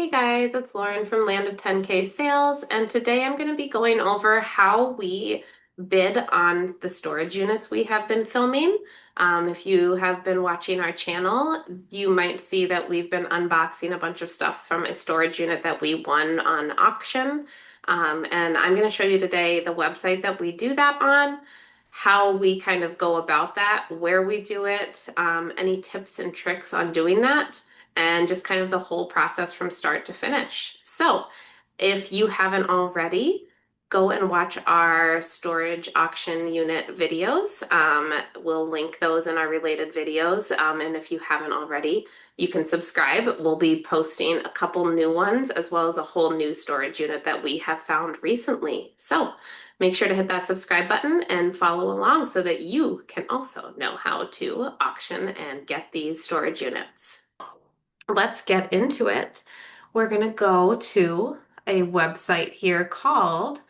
Hey guys, it's Lauren from Land of 10K Sales, and today I'm going to be going over how we bid on the storage units we have been filming. If you have been watching our channel, you might see that we've been unboxing a bunch of stuff from a storage unit that we won on auction. And I'm going to show you today the website that we do that on, how we kind of go about that, where we do it, any tips and tricks on doing that, and just kind of the whole process from start to finish. So, if you haven't already, go and watch our storage auction unit videos. We'll link those in our related videos. And if you haven't already, you can subscribe. We'll be posting a couple new ones as well as a whole new storage unit that we have found recently. So, make sure to hit that subscribe button and follow along so that you can also know how to auction and get these storage units. Let's get into it. We're going to go to a website here called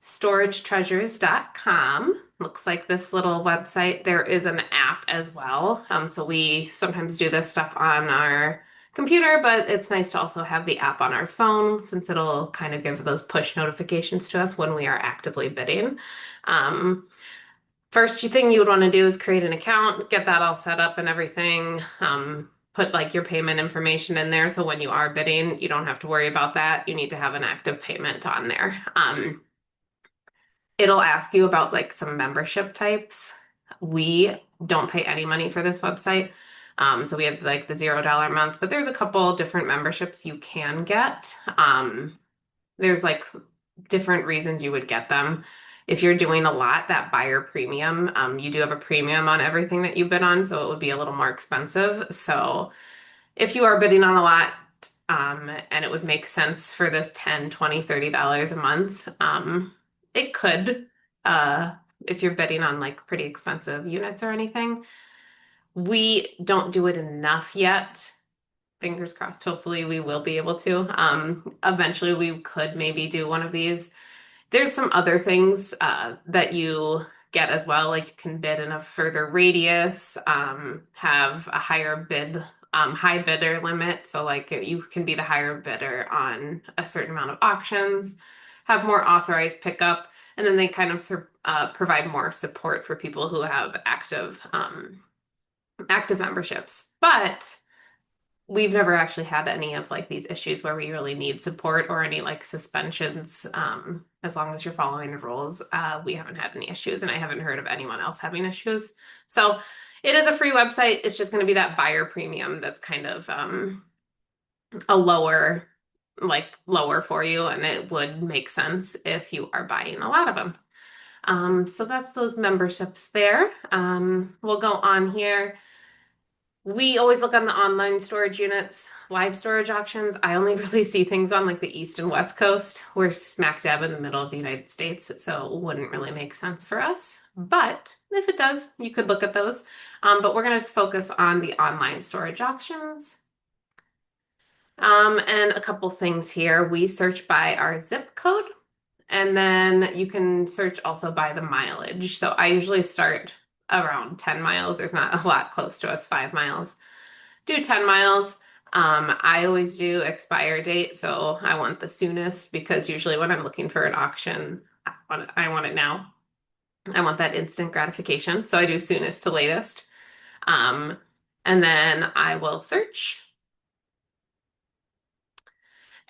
storagetreasures.com. Looks like this little website. There is an app as well. So we sometimes do this stuff on our computer, but it's nice to also have the app on our phone since it'll kind of give those push notifications to us when we are actively bidding. Um, First thing you would want to do is create an account, get that all set up and everything. Put like your payment information in there so when you are bidding, you don't have to worry about that. You need to have an active payment on there. It'll ask you about like some membership types. We don't pay any money for this website. So we have like the $0 a month, but there's a couple different memberships you can get. There's like different reasons you would get them. If you're doing a lot, that buyer premium, you do have a premium on everything that you bid on, so it would be a little more expensive. So if you are bidding on a lot, and it would make sense for this 10, 20, $30 a month, it could, uh, if you're bidding on like pretty expensive units or anything. We don't do it enough yet. Fingers crossed, hopefully we will be able to. Eventually we could maybe do one of these. There's some other things that you get as well, like you can bid in a further radius, have a higher bid, high bidder limit. So like you can be the higher bidder on a certain amount of auctions, have more authorized pickup, and then they kind of provide more support for people who have active memberships. But we've never actually had any of like these issues where we really need support or any like suspensions. As long as you're following the rules, we haven't had any issues, and I haven't heard of anyone else having issues. So it is a free website. It's just going to be that buyer premium that's kind of a lower for you, and it would make sense if you are buying a lot of them. So that's those memberships there. We'll go on here. We always look on the online storage units, live storage auctions. I only really see things on like the East and West Coast. We're smack dab in the middle of the United States, so it wouldn't really make sense for us. But if it does, you could look at those. But we're going to focus on the online storage auctions. And a couple things here. We search by our zip code, and then you can search also by the mileage. So I usually start around 10 miles. There's not a lot close to us, 5 miles. Do 10 miles. I always do expire date, so I want the soonest because usually when I'm looking for an auction, I want it now. I want that instant gratification, so I do soonest to latest. Um, and then I will search.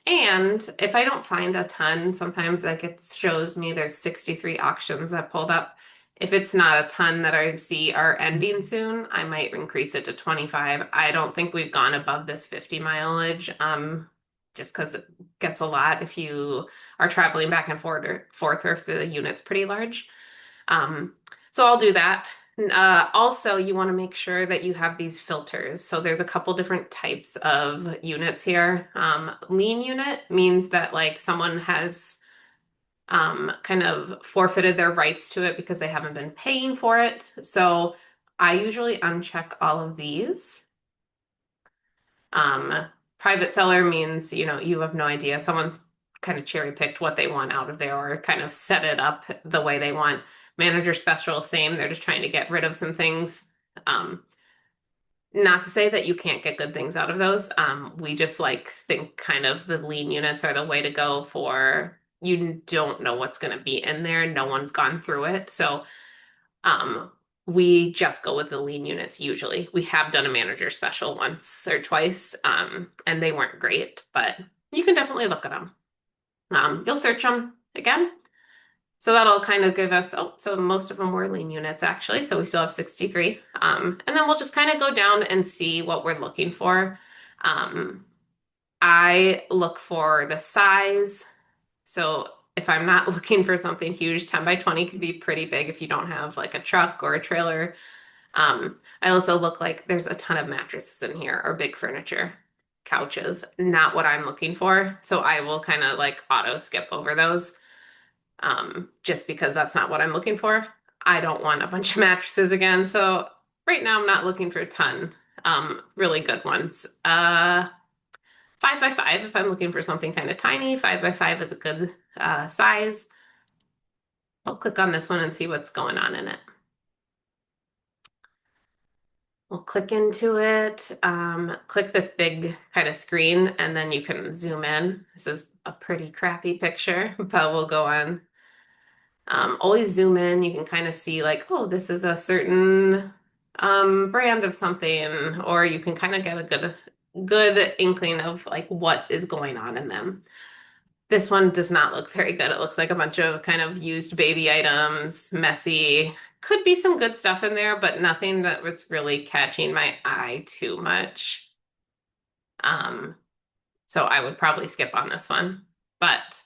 And if I don't find a ton, sometimes like it shows me there's 63 auctions that pulled up. If it's not a ton that I see are ending soon, I might increase it to 25. I don't think we've gone above this 50 mileage, just because it gets a lot if you are traveling back and forth or if the unit's pretty large. So I'll do that. Also, you want to make sure that you have these filters. So there's a couple different types of units here. Lien unit means that like someone has kind of forfeited their rights to it because they haven't been paying for it. So I usually uncheck all of these. Private seller means, you have no idea. Someone's kind of cherry picked what they want out of there or kind of set it up the way they want. Manager special, same. They're just trying to get rid of some things. Um, Not to say that you can't get good things out of those. We just like think kind of the lean units are the way to go for you don't know what's going to be in there. No one's gone through it. So um, we just go with the lean units usually. We have done a manager special once or twice, and they weren't great, but you can definitely look at them. You'll search them again. So that'll kind of give us, oh, so most of them were lean units actually. So we still have 63. And then we'll just kind of go down and see what we're looking for. Um, I look for the size. So if I'm not looking for something huge, 10 by 20 can be pretty big if you don't have like a truck or a trailer. I also look like there's a ton of mattresses in here or big furniture, couches, not what I'm looking for. So I will kind of like auto skip over those just because that's not what I'm looking for. I don't want a bunch of mattresses again. So right now I'm not looking for a ton. Really good ones. 5 by 5 if I'm looking for something kind of tiny. 5 by 5 is a good size. I'll click on this one and see what's going on in it. We'll click into it, click this big kind of screen, and then you can zoom in. This is a pretty crappy picture, but we'll go on. Always zoom in. You can kind of see like, oh, this is a certain brand of something, or you can kind of get a good inkling of like what is going on in them. This one does not look very good. It looks like a bunch of kind of used baby items, messy. Could be some good stuff in there, but nothing that was really catching my eye too much. Um, so I would probably skip on this one. But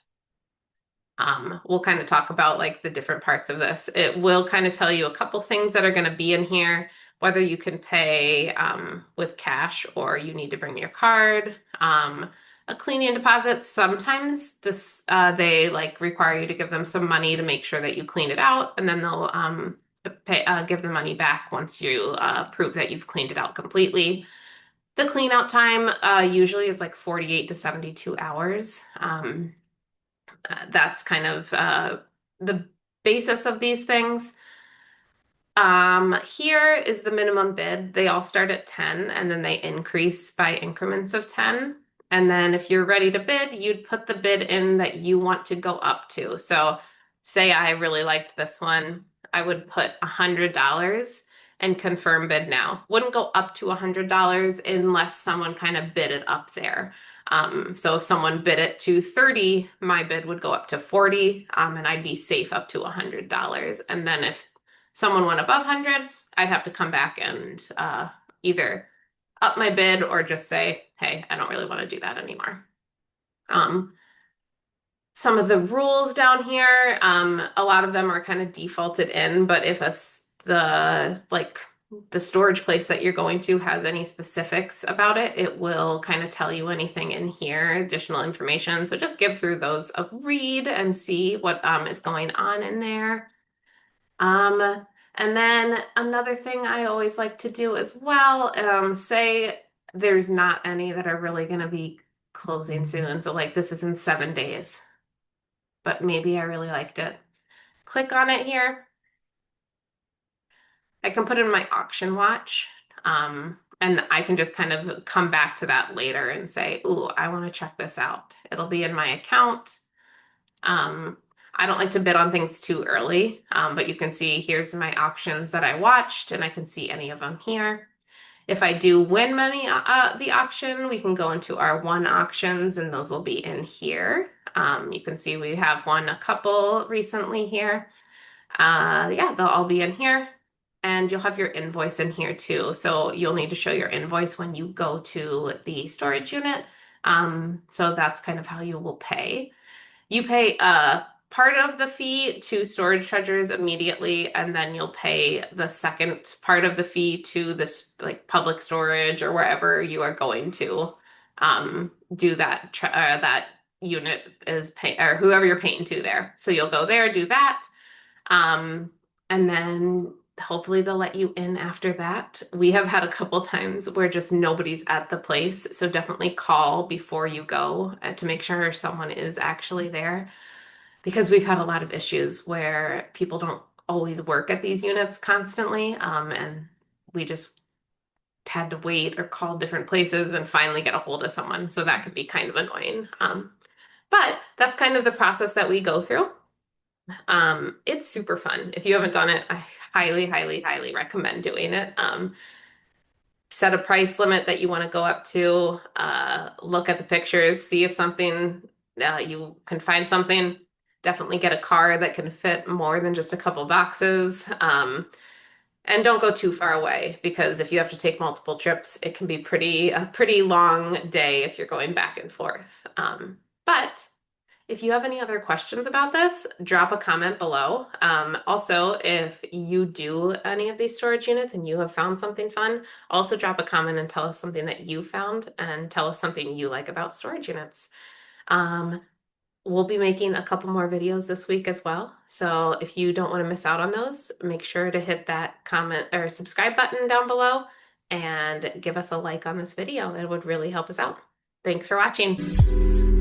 we'll kind of talk about like the different parts of this. It will kind of tell you a couple things that are going to be in here, whether you can pay with cash or you need to bring your card. A cleaning deposit, sometimes this they like require you to give them some money to make sure that you clean it out, and then they'll give the money back once you prove that you've cleaned it out completely. The clean out time usually is like 48 to 72 hours. That's kind of the basis of these things. Here is the minimum bid. They all start at 10 and then they increase by increments of 10. And then if you're ready to bid, you'd put the bid in that you want to go up to. So say I really liked this one, I would put $100 and confirm bid now. Wouldn't go up to $100 unless someone kind of bid it up there. So if someone bid it to 30, my bid would go up to 40, and I'd be safe up to $100. And then if someone went above 100, I'd have to come back and either up my bid or just say, hey, I don't really want to do that anymore. Some of the rules down here, a lot of them are kind of defaulted in, but if the storage place that you're going to has any specifics about it, it will kind of tell you anything in here, additional information. So just give through those a read and see what is going on in there. And then another thing I always like to do as well, say there's not any that are really going to be closing soon. So like this is in 7 days, but maybe I really liked it. Click on it here. I can put in my auction watch, and I can just kind of come back to that later and say, ooh, I want to check this out. It'll be in my account. I don't like to bid on things too early, but you can see here's my auctions that I watched, and I can see any of them here. If I do win money the auction, we can go into our won auctions, and those will be in here. You can see we have won a couple recently here. Yeah, they'll all be in here. And you'll have your invoice in here too. So you'll need to show your invoice when you go to the storage unit. So that's kind of how you will pay. You pay part of the fee to storage treasures immediately, and then you'll pay the second part of the fee to this like public storage or wherever you are going to do that unit is pay or whoever you're paying to there. So you'll go there, do that, and then hopefully they'll let you in after that. We have had a couple times where just nobody's at the place, so definitely call before you go to make sure someone is actually there, because we've had a lot of issues where people don't always work at these units constantly, and we just had to wait or call different places and finally get a hold of someone. So that could be kind of annoying. But that's kind of the process that we go through. It's super fun. If you haven't done it, I highly, highly, highly recommend doing it. Set a price limit that you want to go up to, look at the pictures, see if something you can find something. Definitely get a car that can fit more than just a couple boxes. And don't go too far away because if you have to take multiple trips, it can be a pretty long day if you're going back and forth. But if you have any other questions about this, drop a comment below. Also, if you do any of these storage units and you have found something fun, also drop a comment and tell us something that you found and tell us something you like about storage units. Um, we'll be making a couple more videos this week as well. So if you don't want to miss out on those, make sure to hit that comment or subscribe button down below and give us a like on this video. It would really help us out. Thanks for watching.